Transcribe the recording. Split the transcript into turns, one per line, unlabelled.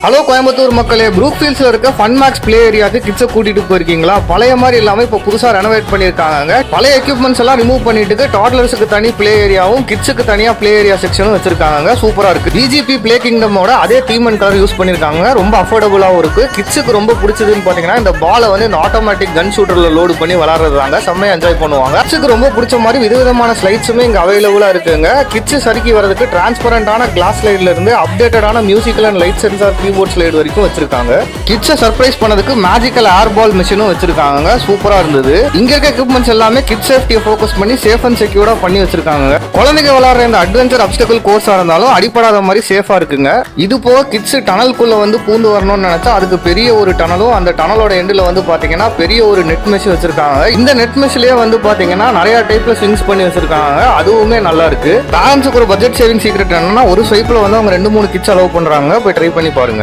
Hello Coimbatore மக்களே, ப்ரூக்ஃபீல்ட்ஸ்ல இருக்க fun maths play ஏரியாக்கு கிட்ஸை கூட்டிட்டு போயிருக்கீங்களா? பழைய மாதிரி இல்லாம இப்போ புதுசா ரெனோவேட் பண்ணிருக்காங்க. பழைய எக்யூப்மெண்ட்ஸ் எல்லாம் ரிமூவ் பண்ணிட்டு டாட்லர்ஸுக்கு தனி பிளே ஏரியாவும் கிட்ஸுக்கு தனியா பிளே ஏரியா செக்ஷனும் வச்சிருக்காங்க. சூப்பரா இருக்கு. பிஜிபி பிளே கிங்டமோட அதே தீம் அண்ட் கலர் யூஸ் பண்ணிருக்காங்க. ரொம்ப அஃபோர்டபுளாவும் இருக்கு. கிட்ஸுக்கு ரொம்ப பிடிச்சதுன்னு பாத்தீங்கன்னா இந்த பாலை வந்து இந்த ஆட்டோமேட்டிக் கன் ஷூட்டர்ல லோடு பண்ணி விளாடுறாங்க. செம்மையா என்ஜாய் பண்ணுவாங்க. கிட்ஸுக்கு ரொம்ப பிடிச்ச மாதிரி விதவிதமான ஸ்லைட்ஸுமே இங்க அவைலபிளா இருக்குங்க. கிட்ஸ் சறுக்கி வரதுக்கு டிரான்ஸ்பரண்டான கிளாஸ் ஸ்லைட்ல இருந்து அப்டேட்டடான musical and light sensor keyboard slide வரைக்கும் வச்சிருக்காங்க. கிட்ஸை சர்ப்ரைஸ் பண்ணதுக்கு மேஜிக்கல் ஏர் பால் மிஷினும் வச்சிருக்காங்க. சூப்பரா இருந்தது. இங்க இருக்க எக்யூப்மெண்ட்ஸ் எல்லாமே கிட்ஸ் சேஃப்டியை ஃபோக்கஸ் பண்ணி சேஃப் அண்ட் செக்யூரா பண்ணி வச்சிருக்காங்க. குழந்தைங்க விளையாடுற இந்த அட்வென்ச்சர் அப்டக்கிள் கோர்ஸா இருந்தாலும் அடிப்படாத மாதிரி சேஃபா இருக்குங்க. இது போக கிட்ஸ் டனல்குள்ள வந்து பூந்து வரணும்னு நினைச்சா அதுக்கு பெரிய ஒரு டனலும், அந்த டனலோட எண்டில் வந்து பாத்தீங்கன்னா பெரிய ஒரு நெட் மெஷ் வச்சிருக்காங்க. இந்த நெட் மெஷ்லயே வந்து பாத்தீங்கன்னா நிறைய டைப்ல ஸ்விங்ஸ் பண்ணி வச்சிருக்காங்க. அதுவுமே நல்லா இருக்கு. பேரண்ட்ஸுக்கு ஒரு பட்ஜெட் சேவிங் சீக்ரெட் என்னன்னா ஒரு ஸ்வைப்ல வந்து அவங்க 2-3 கிட்ஸ் அலோவ் பண்றாங்க. போய் ட்ரை பண்ணி பாருங்க.